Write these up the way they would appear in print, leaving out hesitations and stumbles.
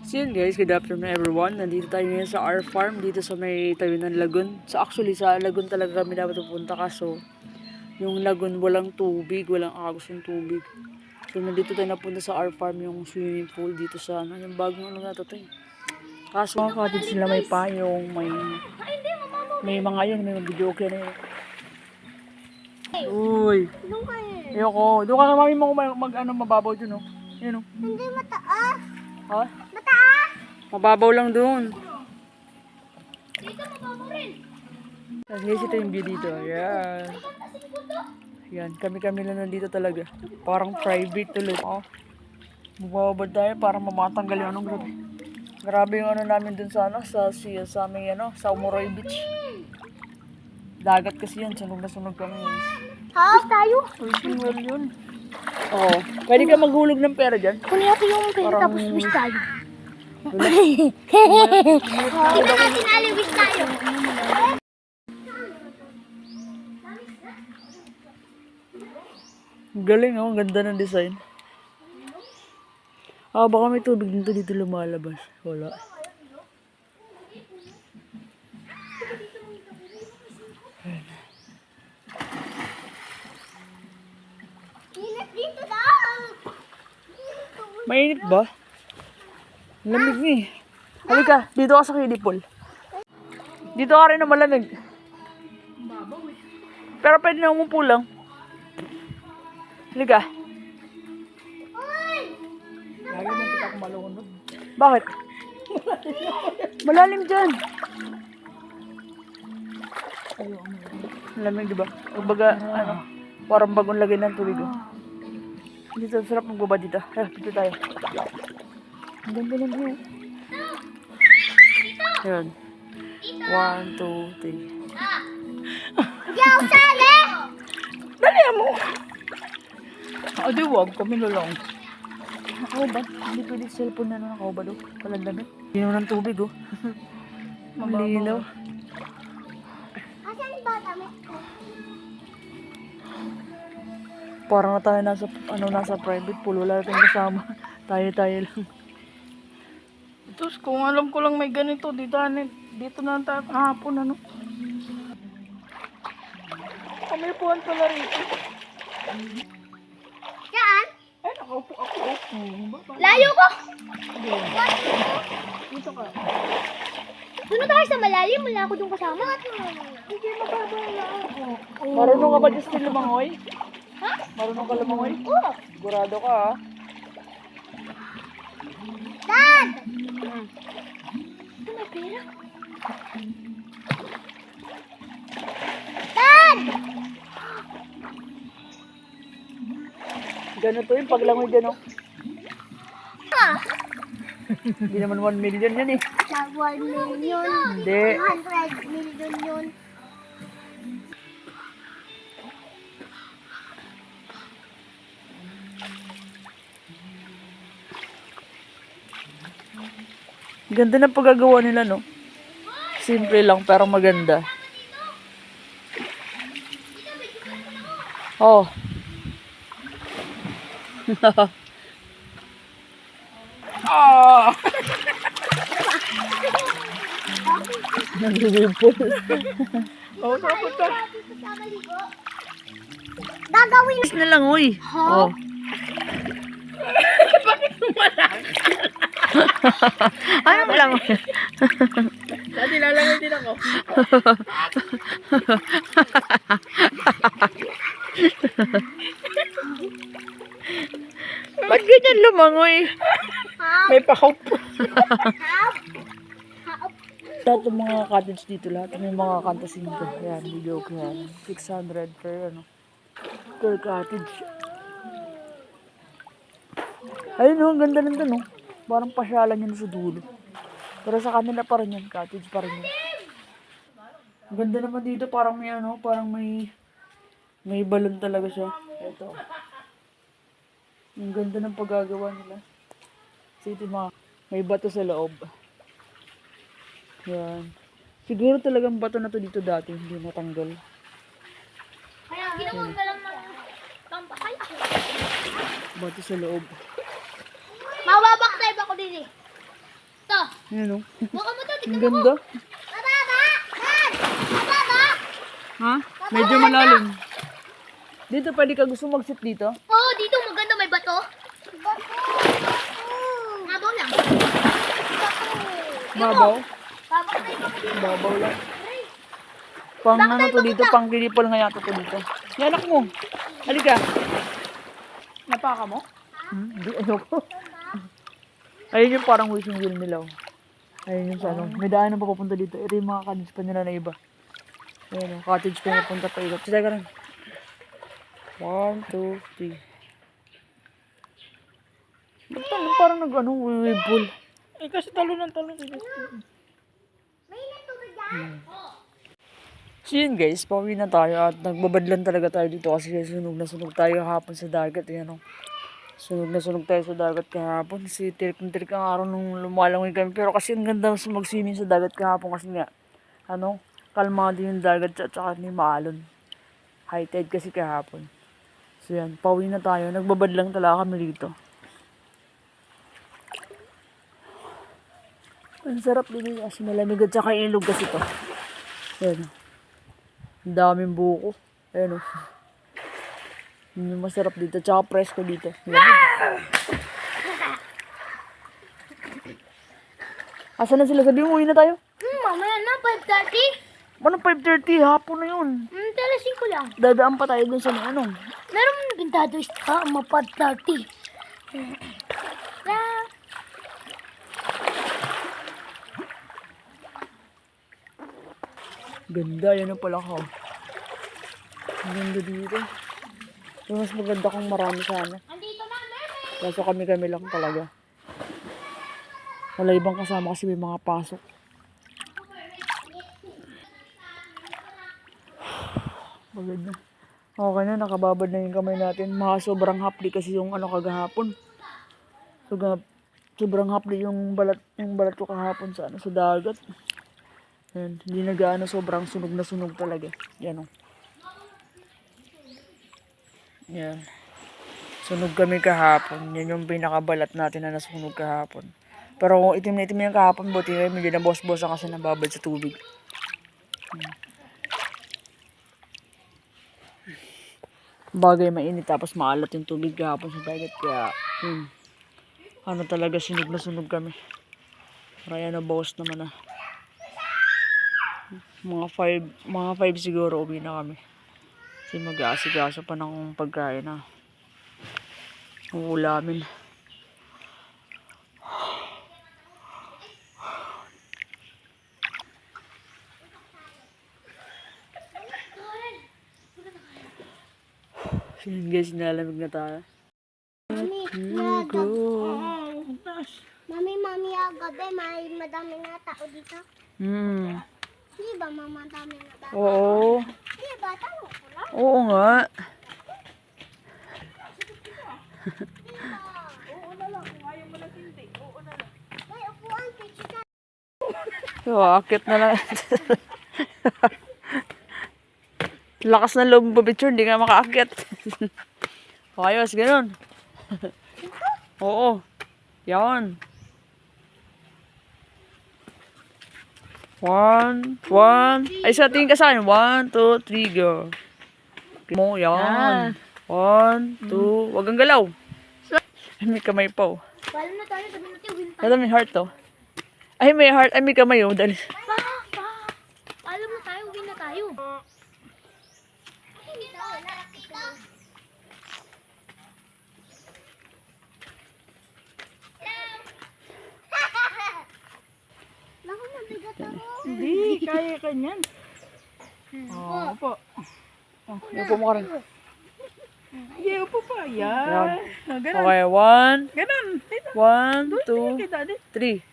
So yun guys, good afternoon everyone. Nandito tayo ngayon sa our farm dito sa may tabi ng lagoon. So actually sa lagoon talaga kami dapat pupunta kaso yung lagoon walang tubig, walang agos yung tubig. So nandito tayo napunta sa our farm, yung swimming pool dito sa ano, yung bagong ano na to tayo. Kaso mga cottage sila may payong, may mga yun, may video okay na yun. Uy! Ayoko. Doon ka na mami mo mag-ano mababaw dun oh. Yun oh. Hindi mataas. Ha? Mataas. Mababaw lang doon. Dito mababaw rin. Guys, ito yung view dito. Ayan. Ayan, kami-kami lang nandito talaga. Parang private tuloy. Oh. Mababad tayo para mamatanggal yung anong grabe. Grabe yung ano namin dun sa ano, sa aming ano, sa Umuroy Beach. Dagat kasi yan, sunog na sunog kami. Ha? Tayo? Fishing well yun. Oo. Pwede ka maghulog ng pera dyan. Kunin natin yung pera Parang- tapos wish tayo. Ito natin aliwis tayo. Galing oh, ang ganda ng design. Ah, baka may tubig dito lumalabas. Wala. Init dito daw. Mainit ba? Lamig ni. Halika, dito ka sa kiddie pool. Dito ka rin na malamig. Pero pwede na umupo lang. Halika. Lagi mo kita akong malunod. Bakit? Malalim dyan. Malamig diba? Kumbaga, ano, parang bagong lagay ng tubig. Oh. Dito, sarap magbaba dito. Dito tayo. Ang ganda ng view. Ayan. 1, 2, 3. Hindi ako sali. Dali mo! Ah, di wag. Kami lang. Ako ba? Hindi pwede cellphone na nakakabad oh. Palandamit. Linaw ng tubig oh. Malinaw. Asan ba damit ko? Parang na tayo nasa private pool. Wala tayong kasama. Tayo lang. Tapos kung alam ko lang may ganito, dito na tayo kahapon ano. May puwan pala rito. Saan? Ay, nakaupo ako. Layo ko. Dito ka. Doon na tayo sa malalim. Wala ako doon kasama. Hindi mababa lang ako. Marunong ka ba Justin lumangoy? Ha? Marunong ka lumangoy? Oo. Sigurado ka ha? Dad! Ito may pera. Dad! Ganito yun, paglangoy gano'n. Ah! Hindi naman 1 million yan eh. Nag 1 million. Hindi. 100 million yun. Ganda ng paggagawa nila no. Simple lang pero maganda. Oh. Ah! Nagbibipol. Oh, kapot ka. Gagawin Na lang, uy. Oh. Ano mo lang? Dati lalangay din ako. Ba't ganyan lumangoy? May pakaup. Lahat ng mga cottage dito, lahat may mga kantasin ko. Ayan, video ko yan. 600 per ano. Per cottage. Ayun oh, ang ganda nito no. Parang pasyalan yun sa dulo. Pero sa kanila pa rin yan, cottage pa rin yan. Ang ganda naman dito, parang may ano, parang may balon talaga siya. Ito. Ang ganda ng paggagawa nila. Kasi ito may bato sa loob. Yan. Siguro talagang bato na to dito dati, hindi natanggal. Kaya ginawa ka lang ng pampakay. Bato sa loob. Mababak type ako din eh. Ito. Yan o. Baka mo to, Ang tignan mo. ganda. Mababa! Yan! Mababa! Ha? Medyo malalim. Dito pwede ka gusto mag-sit dito? Oo, dito maganda may bato. Mabaw lang. Babaw? Babaw na yung bato. Babaw lang. Pang ano to dito, pang kilipol nga yata to dito. Yan anak mo. Halika. Napaka mo? Hindi, ayoko. Ayun yung parang wishing wheel nila. Oh. Ayun yung sa ano. May daan na papunta dito. Ito yung mga cottage pa nila na iba. Ayun, cottage pa napunta pa ikot. Sila ka rin. 1, 2, 3. Ba't parang nag-ano, wave pool? Eh, kasi talo ng talo. May ilan tubig yan? So yun guys, pauwi na tayo at nagbabadlan talaga tayo dito kasi sunog na sunog tayo hapon sa dagat. Ayan o. Sunog na sunog tayo sa dagat kahapon. Kasi tirik ang araw nung lumalangoy kami. Pero kasi ang ganda mag-swimming sa dagat kahapon kasi nga, ano, kalmado yung dagat at saka ni maalon. High tide kasi kahapon. So yan, pauwi na tayo. Nagbabadlang talaga kami dito. Ang sarap din kasi malamig at saka ilog kasi to. Yan. Ang daming buko. Ayan o. Yun yung masarap dito. Tsaka presko dito. Lamig. Asan na sila? Sabi mo, uwi na tayo. Mamaya na, 5:30. Ano 5:30? Hapon na yun. Alas 5 lang. Dadaan pa tayo dun sa may ano. Meron bintado isa, 5:30. Ganda. Yan ang pala ka. Ang ganda dito. Yung mas maganda kung marami sana. Andito na, Meme. Kaso kami lang talaga. Wala ibang kasama kasi may mga pasok. Maganda. Okay na, nakababad na yung kamay natin. Sobrang hapdi kasi yung ano kagahapon. Sobrang hapdi yung balat ko kahapon sa ano sa dagat. Yan, hindi na gaano sobrang sunog na sunog talaga. Yan o. Yan. Sunog kami kahapon. Yan yung pinakabalat natin na nasunog kahapon. Pero itim na itim yung kahapon, buti kayo medyo na boss-boss kasi nababad sa tubig. Bagay mainit tapos maalat yung tubig kahapon sa dagat kaya ano talaga sunog na sunog kami. Kaya na bawas naman na. Mga 5 siguro uwi na kami. Kasi mag-aasigaso pa ng pagkain na uulamin. So yun guys, nalamig na tayo. Mami, gabi may madami na tao dito. Di ba mama dami na tao? Oo. Di ba tao ko lang? Oo nga. Oo na lang, kung ayaw mo lang hindi. Oo na lang. May upuan, picture. So, akit na lang. Lakas ng loob mo, picture, hindi ka makaakit. Ayos, ganun. Oo. Yan. 1. Ay, sa tingin ka sa akin. 1, 2, 3, go. Mo, yan. 1, 2. Wag kang galaw. May kamay pa, oh. Paano na tayo? Sabi natin, win tayo. Wala, may heart, oh. Ay, may heart. Ay, may kamay, oh. Dali. Alam na tayo, win na tayo. Naku, mabigat ako. Hindi, kaya ka niyan. Oo, upo. Upo mo ka rin. Hindi, upo pa. Yan. Yan. Ganun. Okay, 1, Ganun. 1, 2, 3.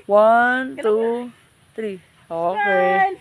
1, 2, 3. Okay.